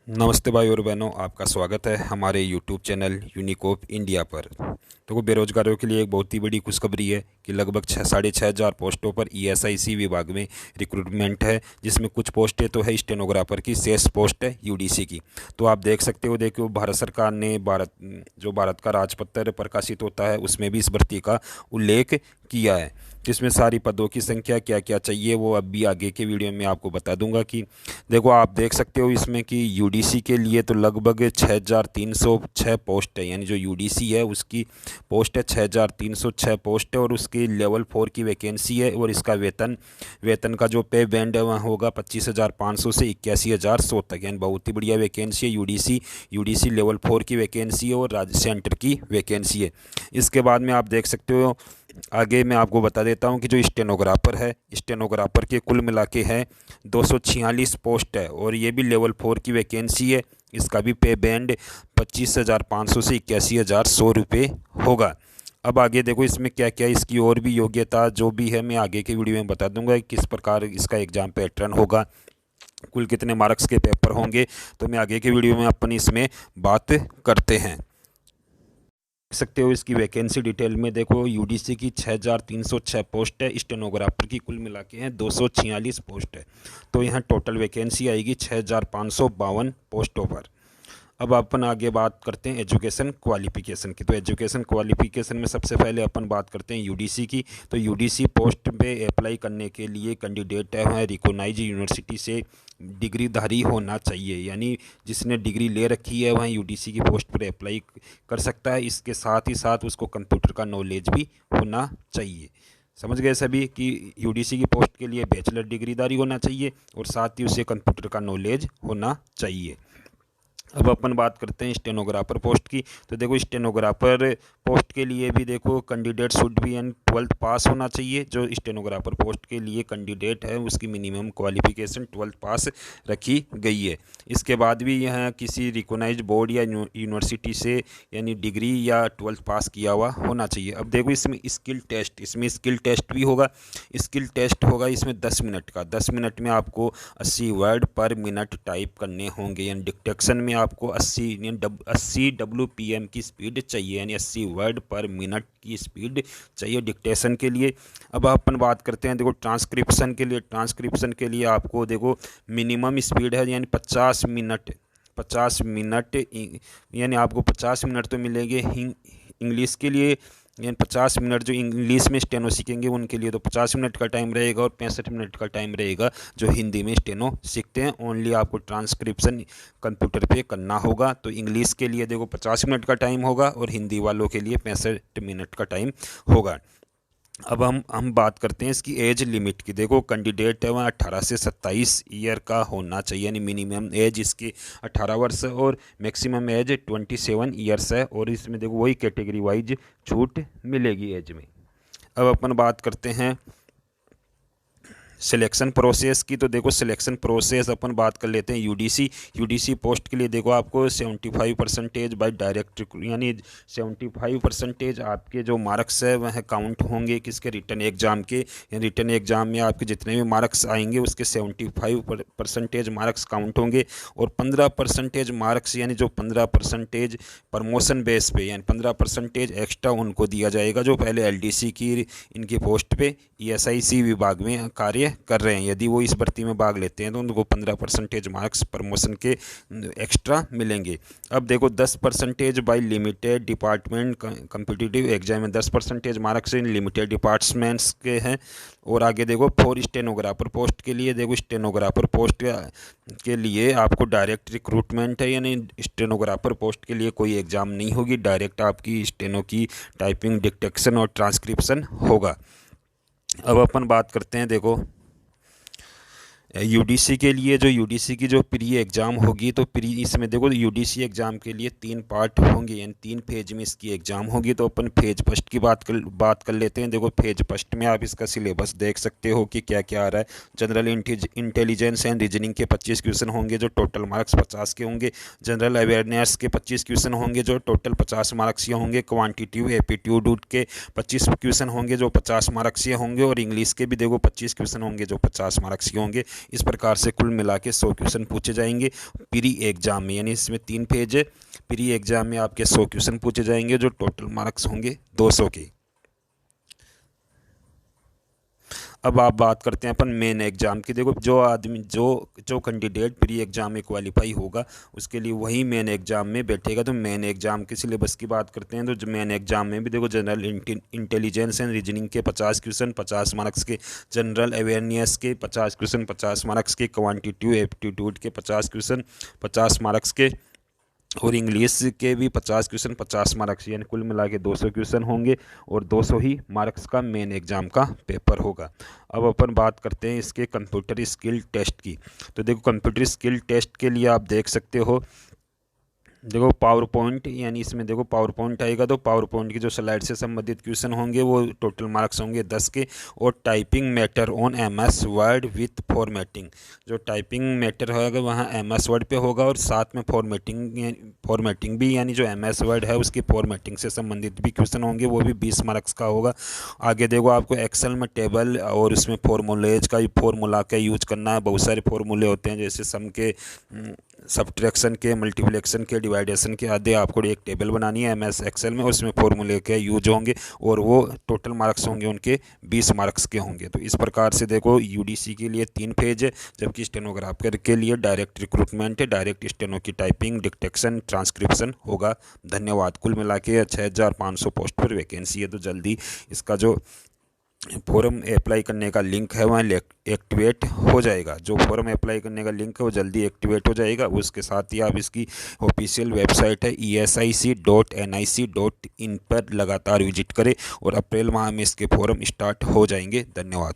नमस्ते भाई और बहनों, आपका स्वागत है हमारे यूट्यूब चैनल यूनिकोप इंडिया पर। तो बेरोजगारों के लिए एक बहुत ही बड़ी खुशखबरी है कि लगभग 6,500 पोस्टों पर ईएसआईसी विभाग में रिक्रूटमेंट है, जिसमें कुछ पोस्टें तो है स्टेनोग्राफर की, शेष पोस्ट है यूडीसी की। तो आप देख सकते हो, देखो भारत सरकार ने भारत का राजपत्र प्रकाशित होता है उसमें भी इस भर्ती का उल्लेख किया है। जिसमें सारी पदों की संख्या क्या क्या चाहिए वो अब भी आगे के वीडियो में आपको बता दूंगा। कि देखो आप देख सकते हो इसमें कि यूडीसी के लिए तो लगभग 6,306 पोस्ट है, यानी जो यूडीसी है उसकी पोस्ट है 6,306 पोस्ट है, और उसकी लेवल 4 की वैकेंसी है। और इसका वेतन वेतन का जो पे बैंड है वह होगा 25,500 से 81,100 तक, यानी बहुत ही बढ़िया वैकेंसी है। यूडीसी लेवल 4 की वैकेंसी है और राज्य सेंटर की वैकेंसी है। इसके बाद में आप देख सकते हो, आगे मैं आपको बता देता हूं कि जो स्टेनोग्राफर है, स्टेनोग्राफर के कुल मिला के हैं 246 पोस्ट है, और ये भी लेवल 4 की वैकेंसी है। इसका भी पे बैंड 25,500 से 81,100 रुपये होगा। अब आगे देखो इसमें क्या क्या इसकी और भी योग्यता जो भी है मैं आगे के वीडियो में बता दूंगा, किस प्रकार इसका एग्ज़ाम पैटर्न होगा, कुल कितने मार्क्स के पेपर होंगे, तो मैं आगे के वीडियो में अपन इसमें बात करते हैं। देख सकते हो इसकी वैकेंसी डिटेल में, देखो यूडीसी की 6,306 पोस्ट है, स्टेनोग्राफर की कुल मिला के हैं 246 पोस्ट है। तो यहाँ टोटल वैकेंसी आएगी 6,552 पोस्टों पर। अब अपन आगे बात करते हैं एजुकेशन क्वालिफिकेशन की। तो एजुकेशन क्वालिफिकेशन में सबसे पहले अपन बात करते हैं यूडीसी की। तो यूडीसी पोस्ट पे अप्लाई करने के लिए कैंडिडेट है रिकॉग्नाइज यूनिवर्सिटी से डिग्रीधारी होना चाहिए, यानी जिसने डिग्री ले रखी है वह यूडीसी की पोस्ट पर अप्लाई कर सकता है। इसके साथ ही साथ उसको कंप्यूटर का नॉलेज भी होना चाहिए। समझ गए सभी कि यूडीसी की पोस्ट के लिए बैचलर डिग्रीधारी होना चाहिए और साथ ही उसे कंप्यूटर का नॉलेज होना चाहिए। अब अपन बात करते हैं स्टेनोग्राफर पोस्ट की। तो देखो स्टेनोग्राफर पोस्ट के लिए भी देखो candidate should be an 12th pass होना चाहिए। जो स्टेनोग्राफर पोस्ट के लिए कैंडिडेट है उसकी मिनिमम क्वालिफिकेशन 12th पास रखी गई है। इसके बाद भी यह किसी रिकॉग्नाइज बोर्ड या यूनिवर्सिटी से यानी डिग्री या 12th पास किया हुआ होना चाहिए। अब देखो इसमें स्किल टेस्ट भी होगा। स्किल टेस्ट होगा इसमें 10 मिनट का। 10 मिनट में आपको 80 वर्ड पर मिनट टाइप करने होंगे, यानी डिक्टेशन में आपको 80 WPM की स्पीड चाहिए, यानी 80 वर्ड पर मिनट की स्पीड चाहिए डिक्टेशन के लिए। अब अपन बात करते हैं देखो ट्रांसक्रिप्शन के लिए। ट्रांसक्रिप्शन के लिए आपको देखो मिनिमम स्पीड है यानी 50 मिनट यानी आपको 50 मिनट तो मिलेंगे इंग्लिश के लिए, यानी 50 मिनट जो इंग्लिश में स्टेनो सीखेंगे उनके लिए तो 50 मिनट का टाइम रहेगा, और 65 मिनट का टाइम रहेगा जो हिंदी में स्टेनो सीखते हैं। ओनली आपको ट्रांसक्रिप्शन कंप्यूटर पे करना होगा। तो इंग्लिश के लिए देखो 50 मिनट का टाइम होगा और हिंदी वालों के लिए 65 मिनट का टाइम होगा। अब हम बात करते हैं इसकी एज लिमिट की। देखो कैंडिडेट है वह 18 से 27 ईयर का होना चाहिए, यानी मिनिमम एज इसकी 18 वर्ष है और मैक्सिमम एज 27 ईयर्स है। और इसमें देखो वही कैटेगरी वाइज छूट मिलेगी एज में। अब अपन बात करते हैं सिलेक्शन प्रोसेस की। तो देखो सिलेक्शन प्रोसेस अपन बात कर लेते हैं यूडीसी पोस्ट के लिए। देखो आपको 75% बाई डायरेक्ट, यानी 75% आपके जो मार्क्स है वह काउंट होंगे किसके, रिटन एग्ज़ाम के। रिटन एग्ज़ाम में आपके जितने भी मार्क्स आएंगे उसके 75% मार्क्स काउंट होंगे, और 15% मार्क्स यानी जो 15% प्रमोशन बेस पे, यानी 15% एक्स्ट्रा उनको दिया जाएगा जो पहले एलडीसी की इनकी पोस्ट पे ईएसआईसी विभाग में कार्य कर रहे हैं। यदि वो इस भर्ती में भाग लेते हैं तो उनको 15% मार्क्स प्रमोशन के एक्स्ट्रा मिलेंगे। अब देखो 10% by limited department competitive exam में 10% मार्क्स इन लिमिटेड डिपार्टमेंट्स के हैं। और आगे देखो फॉर स्टेनोग्राफर पोस्ट के लिए, देखो स्टेनोग्राफर पोस्ट के लिए आपको डायरेक्ट रिक्रूटमेंट है, यानी स्टेनोग्राफर पोस्ट के लिए कोई एग्ज़ाम नहीं होगी, डायरेक्ट आपकी स्टेनो की टाइपिंग, डिक्टेशन और ट्रांसक्रिप्शन होगा। अब अपन बात करते हैं देखो यूडीसी के लिए। जो यूडीसी की जो प्री एग्ज़ाम होगी, तो प्री इसमें देखो यूडीसी एग्ज़ाम के लिए 3 पार्ट होंगे, यानी 3 फेज में इसकी एग्ज़ाम होगी। तो अपन फेज फर्स्ट की बात कर लेते हैं। देखो फेज फर्स्ट में आप इसका सिलेबस देख सकते हो कि क्या क्या आ रहा है। जनरल इंटेलिजेंस एंड रीजनिंग के 25 क्वेश्चन होंगे जो टोटल मार्क्स 50 के होंगे। जनरल अवेयरनेस के 25 क्वेश्चन होंगे जो टोटल 50 मार्क्स के होंगे। क्वान्टिटिव एप्टीट्यूड के 25 क्वेश्चन होंगे जो 50 मार्क्स के होंगे, और इंग्लिश के भी देखो 25 क्वेश्चन होंगे जो 50 मार्क्स के होंगे। इस प्रकार से कुल मिला के 100 क्वेश्चन पूछे जाएंगे प्री एग्ज़ाम में, यानी इसमें 3 पेज है। प्री एग्ज़ाम में आपके 100 क्वेश्चन पूछे जाएंगे जो टोटल मार्क्स होंगे 200 के। अब आप बात करते हैं अपन मेन एग्ज़ाम की। देखो जो आदमी जो कैंडिडेट प्री एग्ज़ाम में क्वालिफाई होगा उसके लिए वही मेन एग्ज़ाम में बैठेगा। तो मेन एग्ज़ाम के सिलेबस की बात करते हैं तो जो मेन एग्ज़ाम में भी देखो जनरल इंटेलिजेंस एंड रीजनिंग के 50 क्वेश्चन 50 मार्क्स के, जनरल अवेयरनेस के 50 क्वेश्चन 50 मार्क्स के, क्वान्टिटेटिव एप्टीट्यूड के 50 क्वेश्चन 50 मार्क्स के, और इंग्लिश के भी 50 क्वेश्चन 50 मार्क्स, यानी कुल मिला के 200 क्वेश्चन होंगे और 200 ही मार्क्स का मेन एग्ज़ाम का पेपर होगा। अब अपन बात करते हैं इसके कंप्यूटर स्किल टेस्ट की। तो देखो कंप्यूटर स्किल टेस्ट के लिए आप देख सकते हो, देखो पावर पॉइंट, यानी इसमें देखो पावर पॉइंट आएगा तो पावर पॉइंट की जो स्लाइड से संबंधित क्वेश्चन होंगे वो टोटल मार्क्स होंगे 10 के। और typing matter on MS word with formatting, जो टाइपिंग मैटर होगा वहाँ MS वर्ड पे होगा और साथ में फॉर्मेटिंग भी, यानी जो MS वर्ड है उसकी फॉर्मेटिंग से संबंधित भी क्वेश्चन होंगे, वो भी 20 मार्क्स का होगा। आगे देखो आपको एक्सेल में टेबल और उसमें फॉर्मूलेज का फॉर्मूला का यूज करना है। बहुत सारे फॉर्मूले होते हैं जैसे सम के, सब्ट्रैक्शन के, मल्टीप्लिकेशन के, डिवाइडेशन के आदि। आपको एक टेबल बनानी है MS एक्सेल में और उसमें फॉर्मूले के यूज होंगे और वो टोटल मार्क्स होंगे उनके 20 मार्क्स के होंगे। तो इस प्रकार से देखो UDC के लिए 3 पेज है, जबकि स्टेनोग्राफर के लिए डायरेक्ट रिक्रूटमेंट है, डायरेक्ट स्टेनो की टाइपिंग, डिक्टेशन, ट्रांसक्रिप्शन होगा। धन्यवाद। कुल मिला के 6500 पोस्ट पर वैकेंसी है। तो जल्दी इसका जो फॉर्म अप्लाई करने का लिंक है वहाँ एक्टिवेट हो जाएगा। जो फॉर्म अप्लाई करने का लिंक है वो जल्दी एक्टिवेट हो जाएगा। उसके साथ ही आप इसकी ऑफिशियल वेबसाइट है esic.nic.in पर लगातार विजिट करें और अप्रैल माह में इसके फॉर्म स्टार्ट हो जाएंगे। धन्यवाद।